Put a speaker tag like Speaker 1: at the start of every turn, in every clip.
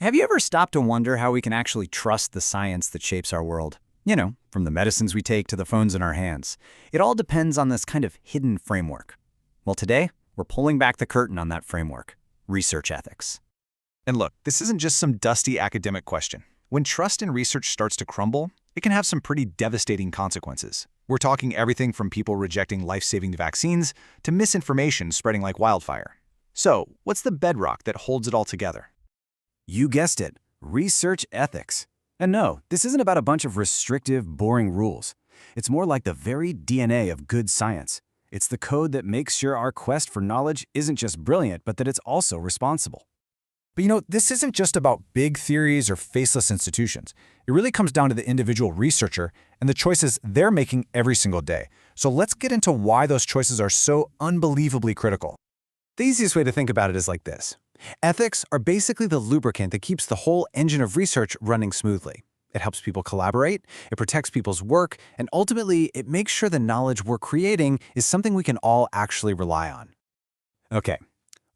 Speaker 1: Have you ever stopped to wonder how we can actually trust the science that shapes our world? From the medicines we take to the phones in our hands. It all depends on this kind of hidden framework. Well, today, we're pulling back the curtain on that framework, research ethics.
Speaker 2: And look, this isn't just some dusty academic question. When trust in research starts to crumble, it can have some pretty devastating consequences. We're talking everything from people rejecting life-saving vaccines to misinformation spreading like wildfire. So, what's the bedrock that holds it all together?
Speaker 1: You guessed it, research ethics. And no, this isn't about a bunch of restrictive, boring rules. It's more like the very DNA of good science. It's the code that makes sure our quest for knowledge isn't just brilliant, but that it's also responsible.
Speaker 3: But this isn't just about big theories or faceless institutions. It really comes down to the individual researcher and the choices they're making every single day. So let's get into why those choices are so unbelievably critical.
Speaker 4: The easiest way to think about it is like this. Ethics are basically the lubricant that keeps the whole engine of research running smoothly. It helps people collaborate, it protects people's work, and ultimately, it makes sure the knowledge we're creating is something we can all actually rely on.
Speaker 1: Okay,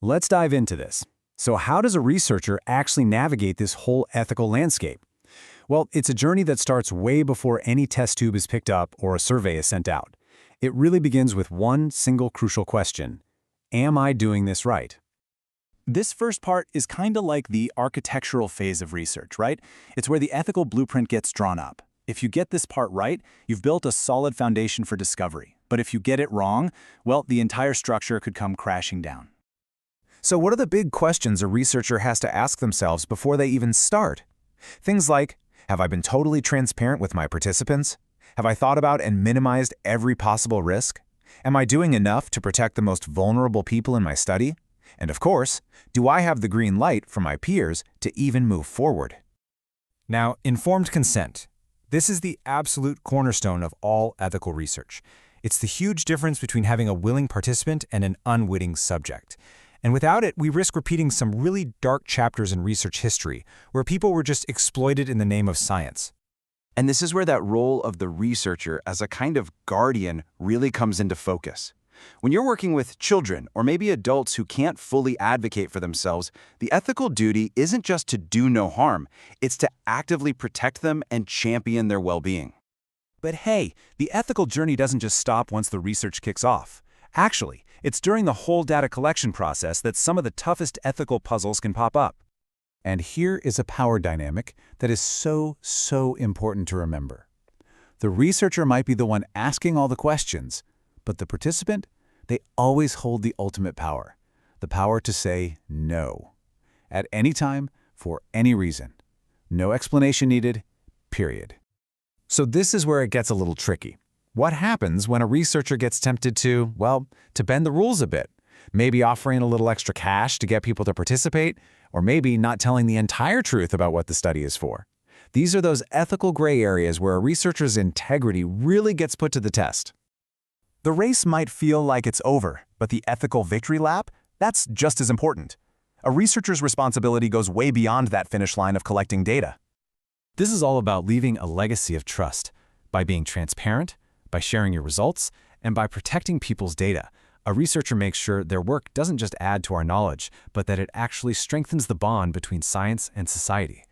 Speaker 1: let's dive into this. So how does a researcher actually navigate this whole ethical landscape? Well, it's a journey that starts way before any test tube is picked up or a survey is sent out. It really begins with one single crucial question. Am I doing this right? This first part is kind of like the architectural phase of research, right? It's where the ethical blueprint gets drawn up. If you get this part right, you've built a solid foundation for discovery. But if you get it wrong, well, the entire structure could come crashing down.
Speaker 3: So what are the big questions a researcher has to ask themselves before they even start? Things like, have I been totally transparent with my participants? Have I thought about and minimized every possible risk? Am I doing enough to protect the most vulnerable people in my study? And of course, do I have the green light from my peers to even move forward?
Speaker 4: Now, informed consent. This is the absolute cornerstone of all ethical research. It's the huge difference between having a willing participant and an unwitting subject. And without it, we risk repeating some really dark chapters in research history, where people were just exploited in the name of science.
Speaker 5: And this is where that role of the researcher as a kind of guardian really comes into focus. When you're working with children or maybe adults who can't fully advocate for themselves, the ethical duty isn't just to do no harm, it's to actively protect them and champion their well-being.
Speaker 1: But hey, the ethical journey doesn't just stop once the research kicks off. Actually, it's during the whole data collection process that some of the toughest ethical puzzles can pop up. And here is a power dynamic that is so important to remember. The researcher might be the one asking all the questions, but the participant, they always hold the ultimate power, the power to say no. At any time, for any reason. No explanation needed, period.
Speaker 3: So this is where it gets a little tricky. What happens when a researcher gets tempted to bend the rules a bit? Maybe offering a little extra cash to get people to participate, or maybe not telling the entire truth about what the study is for. These are those ethical gray areas where a researcher's integrity really gets put to the test.
Speaker 6: The race might feel like it's over, but the ethical victory lap, that's just as important. A researcher's responsibility goes way beyond that finish line of collecting data.
Speaker 1: This is all about leaving a legacy of trust. By being transparent, by sharing your results, and by protecting people's data, a researcher makes sure their work doesn't just add to our knowledge, but that it actually strengthens the bond between science and society.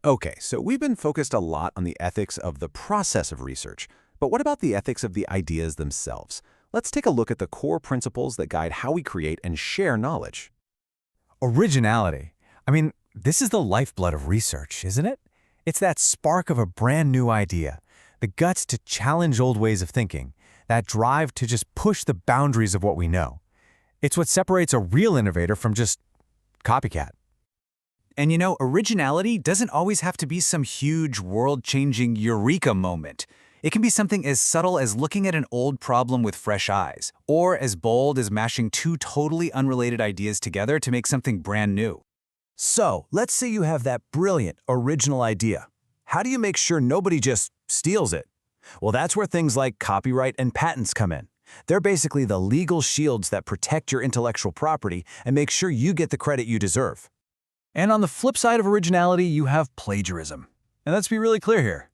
Speaker 4: Okay, so we've been focused a lot on the ethics of the process of research. But what about the ethics of the ideas themselves? Let's take a look at the core principles that guide how we create and share knowledge.
Speaker 3: Originality. This is the lifeblood of research, isn't it? It's that spark of a brand new idea, the guts to challenge old ways of thinking, that drive to just push the boundaries of what we know. It's what separates a real innovator from just copycat.
Speaker 1: And originality doesn't always have to be some huge world-changing eureka moment. It can be something as subtle as looking at an old problem with fresh eyes, or as bold as mashing two totally unrelated ideas together to make something brand new.
Speaker 6: So, let's say you have that brilliant, original idea. How do you make sure nobody just steals it? Well, that's where things like copyright and patents come in. They're basically the legal shields that protect your intellectual property and make sure you get the credit you deserve.
Speaker 3: And on the flip side of originality, you have plagiarism. And let's be really clear here.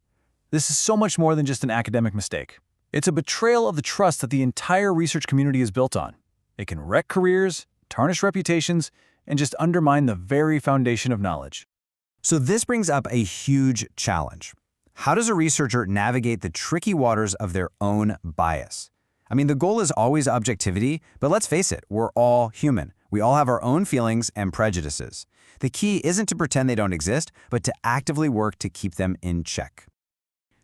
Speaker 3: This is so much more than just an academic mistake. It's a betrayal of the trust that the entire research community is built on. It can wreck careers, tarnish reputations, and just undermine the very foundation of knowledge.
Speaker 1: So this brings up a huge challenge. How does a researcher navigate the tricky waters of their own bias? I mean, the goal is always objectivity, but let's face it, we're all human. We all have our own feelings and prejudices. The key isn't to pretend they don't exist, but to actively work to keep them in check.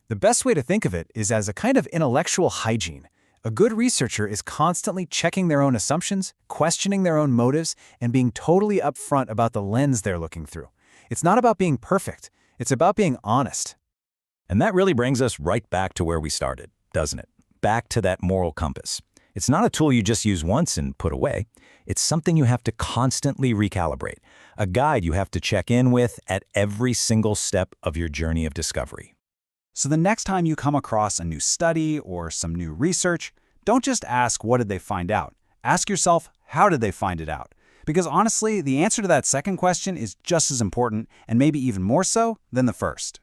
Speaker 1: The best way to think of it is as a kind of intellectual hygiene. A good researcher is constantly checking their own assumptions, questioning their own motives, and being totally upfront about the lens they're looking through. It's not about being perfect. It's about being honest.
Speaker 7: And that really brings us right back to where we started, doesn't it? Back to that moral compass. It's not a tool you just use once and put away. It's something you have to constantly recalibrate, a guide you have to check in with at every single step of your journey of discovery.
Speaker 1: So the next time you come across a new study or some new research, don't just ask what did they find out. Ask yourself, how did they find it out? Because honestly, the answer to that second question is just as important, and maybe even more so, than the first.